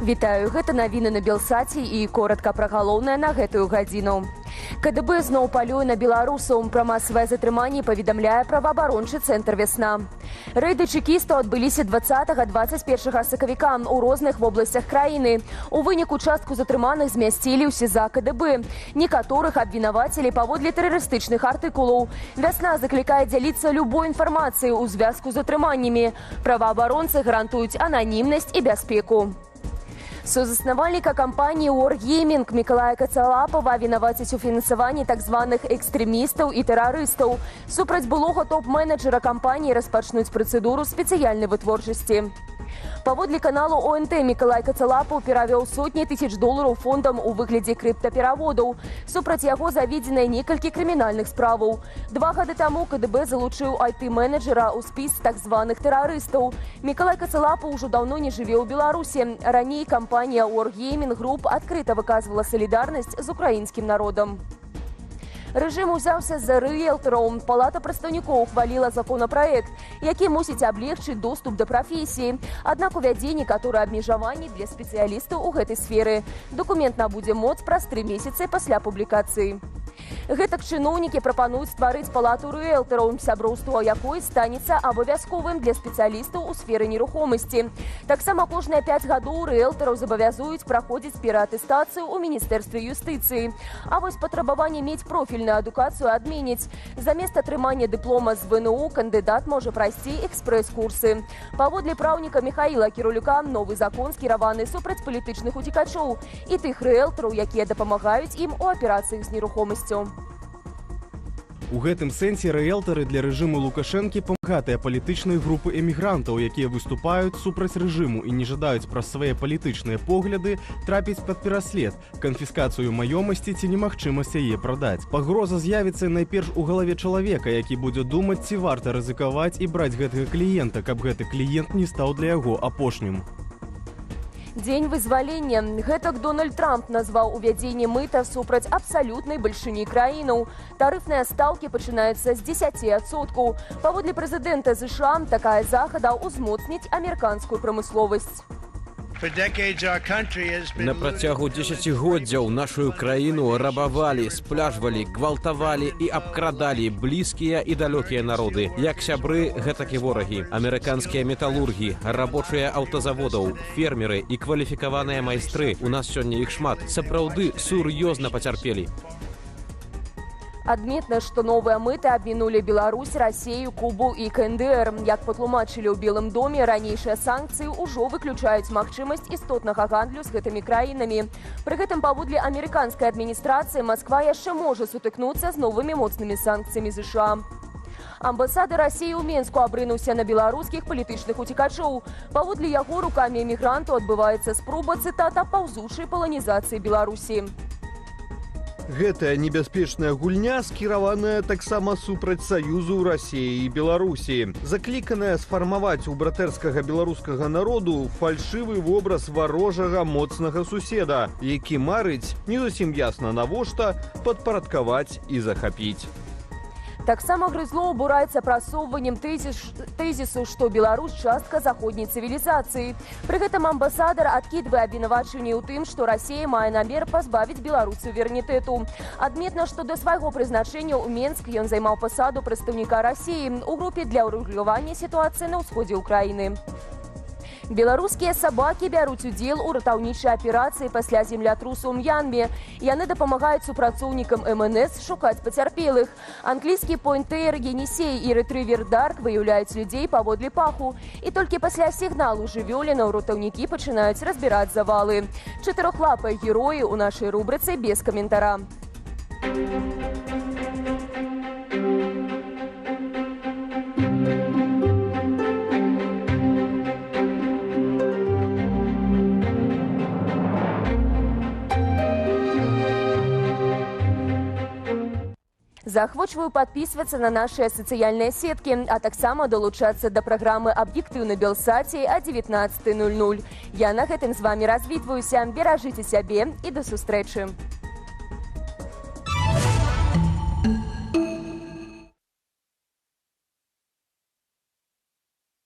Вітаю, гэта навіны на Белсаце і коротка пра галоўнае на гэтую гадзіну. КДБ зноў палюе на беларусаў. Пра масавае затрыманне паведамляе праваабарончы цэнтр «Вясна». Рэйды чэкістаў адбыліся 20-21 сакавіка ў розных вобласцях краіны. У выніку частку затрыманых змясцілі ў СІЗА КДБ. Некаторых абвінавацілі паводле тэрарыстычных артыкулаў. «Вясна» заклікае дзяліцца любой інфармацыяй у звязку з затрыманнямі. Праваабаронцы гарантуюць ананімнасць і бяспеку. Созаснавальніка кампаніі «Wargaming» Мікалая Кацалапова вінавацяць у фінансаванні так званых экстрэмістаў і тэрарыстаў. Супраць былога топ-менеджера кампаніі распачнуць працэдуру спецыяльнай вытворчасці. Паводле каналу ОНТ Мікалай Кацалапаў перавёў сотні тысяч долараў фондам у выглядзе крыптапераводаў. Супраць яго заведзена некалькі крымінальных справаў. 2 гады таму КДБ залучыў IT-менеджера ў спіс так званых тэрарыстаў. Мікалай Кацалапаў ужо даўно не жыве ў Беларусі. Раней кампанія Wargaming Group адкрыта выказвала салідарнасць з украінскім народам. Рэжым узяўся за рыэлтараў. Палата прадстаўнікоў ухваліла законапраект, які мусіць аблегчыць доступ да прафесіі. Аднак увядзе некаторыя абмежаванні для спецыялістаў у гэтай сферы. Дакумент набудзе моц праз 3 месяцы пасля публікацыі. Гэтак чыноўнікі прапануюць стварыць палату рыэлтараў, сяброўства якой станецца абавязковым для спецыялістаў у сферы нерухомасці. Таксама кожныя 5 гадоў рыэлтараў забавязуюць праходзіць пераатэстацыю ў Міністэрстве юстыцыі. А вось патрабаванне мець профільную адукацыю адменяць. Замест атрымання дыплома з ВНУ кандыдат можа прайсці экспрэс-курсы. Паводле праўніка Міхаіла Кірулюка, новы закон скіраваны супраць палітычных уцекачоў і тых рыэлтараў, якія дапамагаюць ім у аперацыях з нерухомасцю. У гэтым сэнсе рыэлтары для рэжыму Лукашэнкі памагатыя палітычныя групы эмігрантаў, якія выступаюць супраць рэжыму і не жадаюць праз свае палітычныя погляды трапіць пад пераслед, канфіскацыю маёмасці ці немагчымасць яе прадаць. Пагроза з'явіцца найперш у галаве чалавека, які будзе думаць, ці варта рызыкаваць і браць гэтага кліента, каб гэты кліент не стаў для яго апошнім. Дзень вызвалення. Гэтак Дональд Трамп назваў увядзенне мыта супраць абсалютнай бальшыні краінаў. Тарыфныя стаўкі пачынаюцца з 10%. Паводле прэзідэнта США, такая захада ўзмоцніць амерыканскую прамысловасць. На працягу дзесяцігоддзяў нашу краіну рабавалі, спляжвалі, гвалтавалі і абкрадалі блізкія і далёкія народы. Як сябры, гэтак і ворагі. Амерыканскія металургі, рабочыя аўтазаводаў, фермеры і кваліфікаваныя майстры. У нас сёння іх шмат. Сапраўды сур'ёзна пацярпелі. Адметна, што новыя мыты абмінулі Беларусь, Расею, Кубу і КНДР. Як патлумачылі ў Белым доме, ранейшыя санкцыі ўжо выключаюць магчымасць істотнага гандлю з гэтымі краінамі. Пры гэтым паводле амерыканскай адміністрацыі Масква яшчэ можа сутыкнуцца з новымі моцнымі санкцыямі США. Амбасады Расіі ў Менску абрынуўся на беларускіх палітычных уцекачоў. Паводле яго рукамі эмігрантаў адбываецца спроба, цытата, паўзучай паланізацыі Беларусі. Гэтая небяспечная гульня скіраваная таксама супраць саюзу Расіі і Беларусі. Закліканая сфармаваць у братэрскага беларускага народу фальшывы вобраз варожага моцнага суседа, які марыць, не зусім ясна навошта, падпарадкаваць і захапіць. Таксама грызло абураецца прасоўваннем тэзісу, што Беларусь частка заходняй цывілізацыі. Пры гэтым амбасадар адкідвае абвінавачванні ў тым, што Расія мае намер пазбавіць Беларусь суверэнітэту. Адметна, што да свайго прызначэння ў Менск ён займаў пасаду прадстаўніка Расіі ў групе для ўрэгулявання сітуацыі на ўсходзе ўкраіны. Беларускія сабакі бяруць удзел у ратаўнічай аперацыі пасля землятрусу ў М'янме. Яны дапамагаюць супрацоўнікам МНС шукаць пацярпелых. Англійскі пойнтэр Енісей і рэтрывер Дарк выяўляюць людзей паводле паху. І толькі пасля сігналу жывёлінаў ратаўнікі пачынаюць разбіраць завалы. Чатырохлапыя героі ў нашай рубрыцы без каментара. Заахвочваю падпісвацца на нашыя сацыяльныя сеткі, а таксама далучацца да праграмы «Аб'ектыў на Белсаце» о 19:00. Я на гэтым з вамі развітваюся. Беражыце сябе і да сустрэчы.